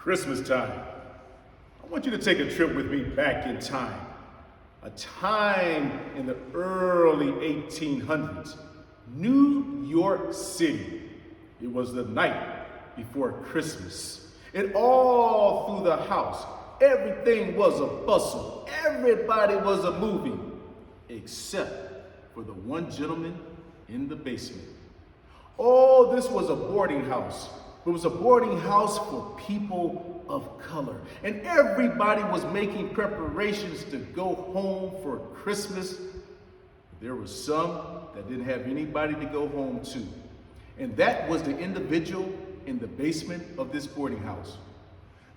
Christmas time. I want you to take a trip with me back in time. A time in the early 1800s, New York City. It was the night before Christmas. And all through the house, everything was a bustle. Everybody was a moving, except for the one gentleman in the basement. Oh, this was a boarding house. It was a boarding house for people of color. And everybody was making preparations to go home for Christmas. There were some that didn't have anybody to go home to. And that was the individual in the basement of this boarding house.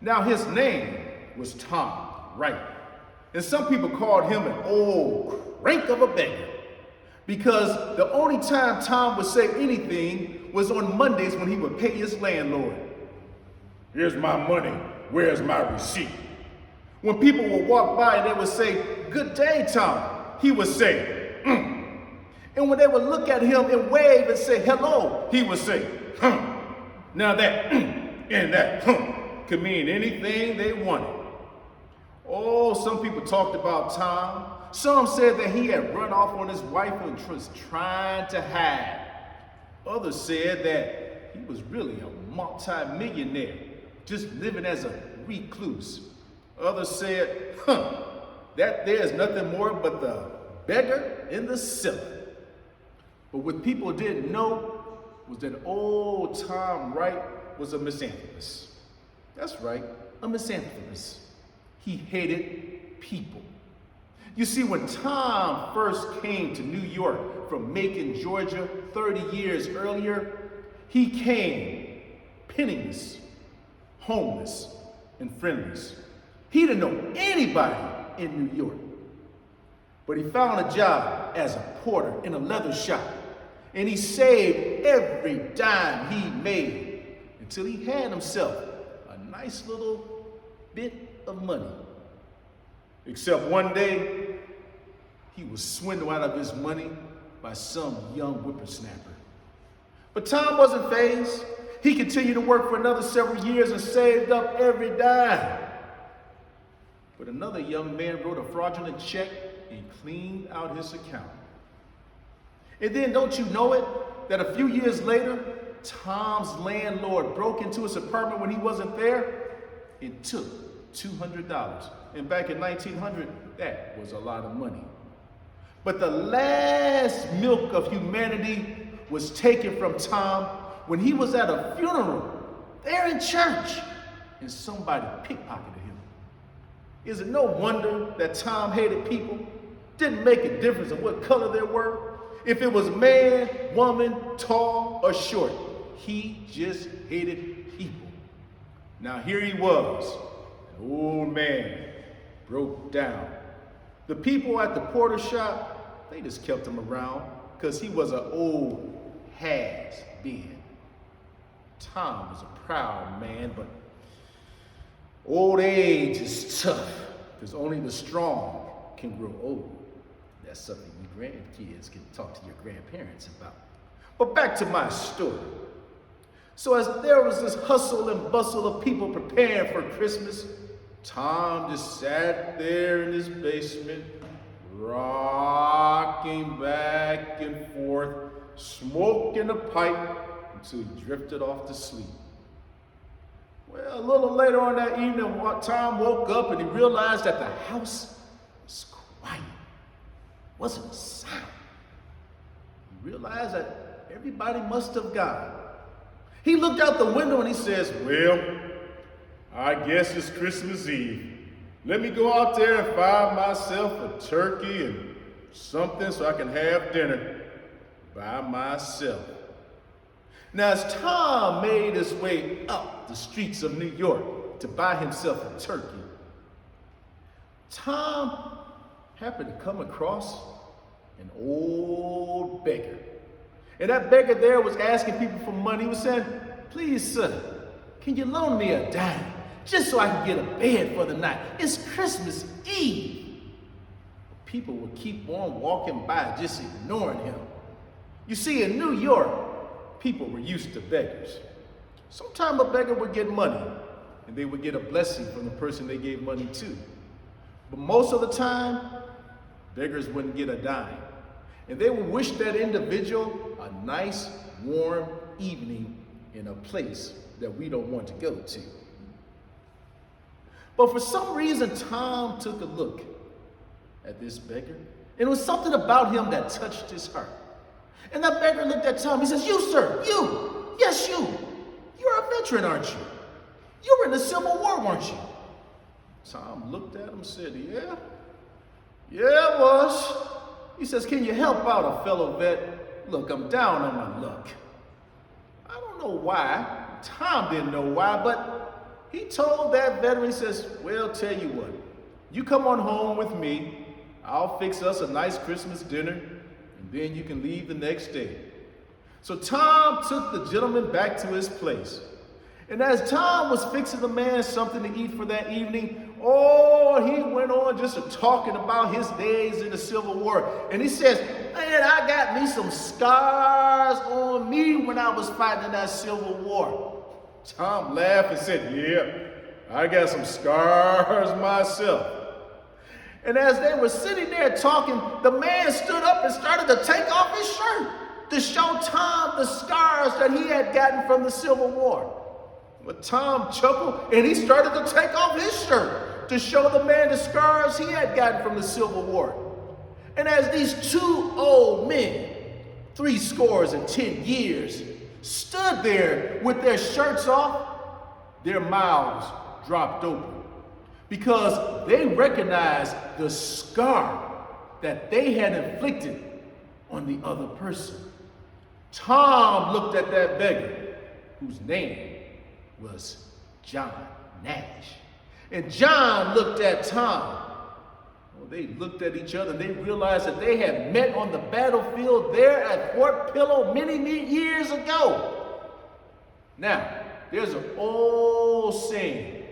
Now his name was Tom, right? And some people called him an old crank of a beggar, because the only time Tom would say anything was on Mondays when he would pay his landlord. Here's my money, where's my receipt? When people would walk by, they would say, "Good day, Tom." He would say, "Mm." And when they would look at him and wave and say, "Hello," he would say, "Huh." Now that and that could mean anything they wanted. Oh, some people talked about Tom. Some said that he had run off on his wife and was trying to hide. Others said that he was really a multi-millionaire, just living as a recluse. Others said, that there's nothing more but the beggar in the cellar. But what people didn't know was that old Tom Wright was a misanthropist. That's right, a misanthropist. He hated people. You see, when Tom first came to New York from Macon, Georgia, 30 years earlier, he came penniless, homeless, and friendless. He didn't know anybody in New York. But he found a job as a porter in a leather shop, and he saved every dime he made until he had himself a nice little bit of money. Except one day, he was swindled out of his money by some young whippersnapper. But Tom wasn't fazed. He continued to work for another several years and saved up every dime. But another young man wrote a fraudulent check and cleaned out his account. And then, don't you know it, that a few years later, Tom's landlord broke into his apartment when he wasn't there and took $200. And back in 1900, that was a lot of money. But the last milk of humanity was taken from Tom when he was at a funeral there in church and somebody pickpocketed him. Is it no wonder that Tom hated people? Didn't make a difference in what color they were. If it was man, woman, tall, or short, he just hated people. Now here he was, an old man, broke down. The people at the porter shop, they just kept him around because he was an old has-been. Tom was a proud man, but old age is tough because only the strong can grow old. That's something you grandkids can talk to your grandparents about. But back to my story. So as there was this hustle and bustle of people preparing for Christmas, Tom just sat there in his basement, rocking back and forth, smoking a pipe until he drifted off to sleep. Well, a little later on that evening, Tom woke up and he realized that the house was quiet. Wasn't a sound. He realized that everybody must have gone. He looked out the window and he says, "Well, I guess it's Christmas Eve. Let me go out there and find myself a turkey and something so I can have dinner by myself." Now, as Tom made his way up the streets of New York to buy himself a turkey, Tom happened to come across an old beggar. And that beggar there was asking people for money. He was saying, "Please, sir, can you loan me a dime just so I can get a bed for the night? It's Christmas Eve." People would keep on walking by, just ignoring him. You see, in New York, people were used to beggars. Sometimes a beggar would get money, and they would get a blessing from the person they gave money to. But most of the time, beggars wouldn't get a dime. And they would wish that individual a nice, warm evening in a place that we don't want to go to. But for some reason, Tom took a look at this beggar, and it was something about him that touched his heart. And that beggar looked at Tom. He says, "You, sir, you, yes, you. You're a veteran, aren't you? You were in the Civil War, weren't you?" Tom looked at him and said, Yeah, I was. He says, "Can you help out a fellow vet? Look, I'm down on my luck." I don't know why. Tom didn't know why, but he told that veteran, he says, "Well, tell you what, you come on home with me. I'll fix us a nice Christmas dinner, and then you can leave the next day." So Tom took the gentleman back to his place. And as Tom was fixing the man something to eat for that evening, he went on just talking about his days in the Civil War. And he says, "Man, I got me some scars on me when I was fighting in that Civil War." Tom laughed and said, "Yeah, I got some scars myself." And as they were sitting there talking, the man stood up and started to take off his shirt to show Tom the scars that he had gotten from the Civil War. But Tom chuckled and he started to take off his shirt to show the man the scars he had gotten from the Civil War. And as these two old men, 70 years, stood there with their shirts off, their mouths dropped open because they recognized the scar that they had inflicted on the other person. Tom looked at that beggar, whose name was John Nash. And John looked at Tom. Well, they looked at each other and they realized that they had met on the battlefield there at Fort Pillow many years ago. Now, there's an old saying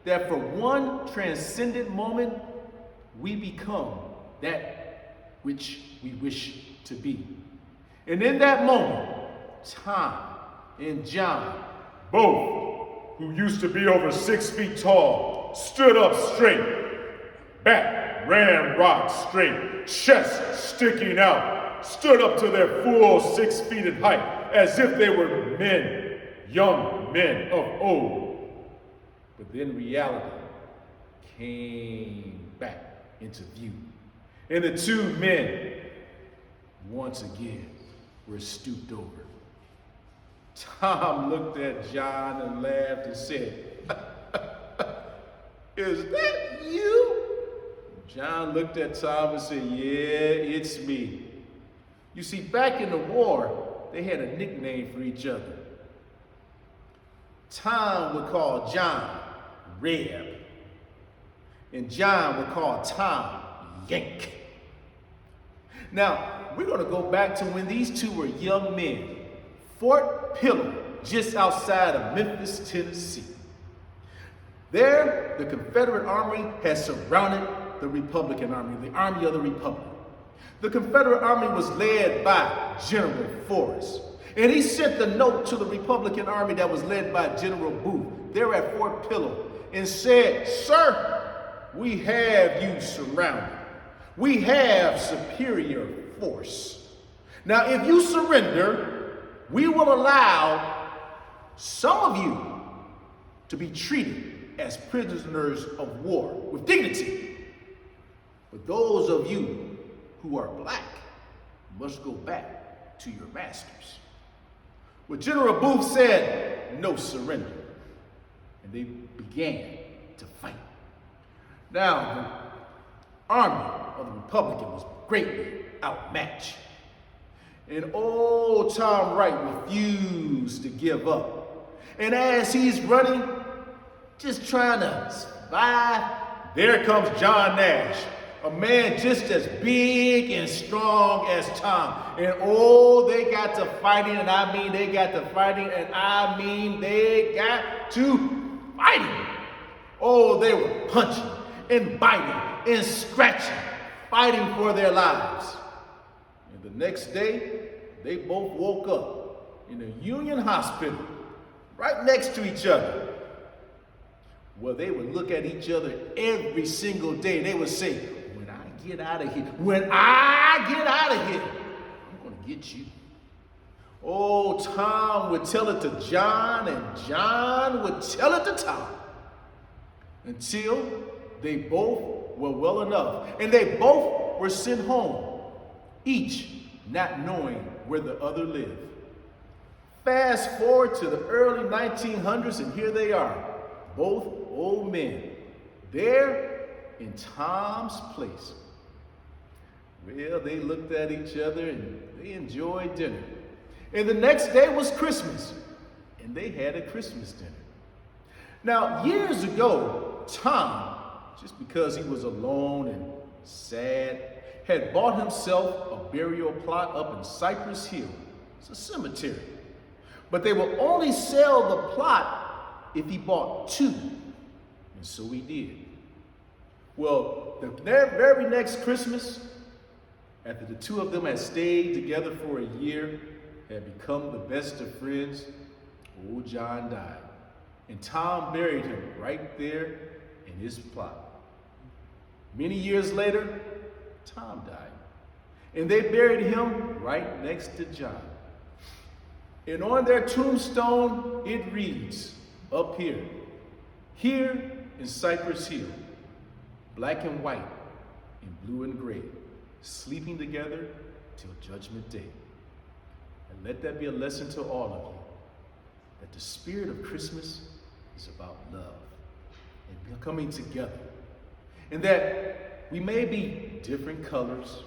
that for one transcendent moment, we become that which we wish to be. And in that moment, Tom and John, both who used to be over 6 feet tall, stood up straight, back ramrod straight, chest sticking out, stood up to their full 6 feet in height, as if they were men, young men of old. But then reality came back into view, and the two men, once again, were stooped over. Tom looked at John and laughed and said, "Is that you?" John looked at Tom and said, "Yeah, it's me." You see, back in the war, they had a nickname for each other. Tom would call John Reb, and John would call Tom Yank. Now, we're going to go back to when these two were young men. Fort Pillow, just outside of Memphis, Tennessee. There, the Confederate Army had surrounded the Republican Army, the Army of the Republic. The Confederate Army was led by General Forrest. And he sent a note to the Republican Army that was led by General Booth there at Fort Pillow and said, "Sir, we have you surrounded. We have superior force. Now, if you surrender, we will allow some of you to be treated as prisoners of war with dignity. But those of you who are black must go back to your masters." Well, General Booth said, "No surrender." And they began to fight. Now, the army of the Republican was greatly outmatched. And old Tom Wright refused to give up. And as he's running, just trying to survive, there comes John Nash, a man just as big and strong as Tom. And they got to fighting, and I mean they got to fighting, and I mean they got to fighting. They were punching and biting and scratching, fighting for their lives. And the next day, they both woke up in a Union hospital right next to each other. Well, they would look at each other every single day. They would say, when I get out of here, when I get out of here, I'm going to get you. Oh, Tom would tell it to John, and John would tell it to Tom. Until they both were well enough, and they both were sent home, each not knowing where the other lived. Fast forward to the early 1900s, and here they are, both old men, there in Tom's place. Well, they looked at each other and they enjoyed dinner. And the next day was Christmas, and they had a Christmas dinner. Now, years ago, Tom, just because he was alone and sad, had bought himself a burial plot up in Cypress Hill. It's a cemetery. But they will only sell the plot if he bought two. And so he did. Well, the very next Christmas, after the two of them had stayed together for a year, had become the best of friends, old John died. And Tom buried him right there in his plot. Many years later, Tom died. And they buried him right next to John. And on their tombstone, it reads, up here in Cypress Hill, black and white and blue and gray, sleeping together till Judgment Day. And let that be a lesson to all of you, that the spirit of Christmas is about love and coming together. And that we may be different colors,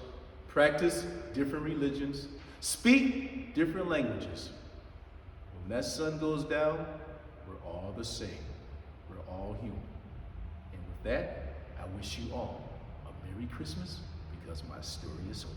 practice different religions, speak different languages. When that sun goes down, we're all the same. We're all human. And with that, I wish you all a Merry Christmas, because my story is over.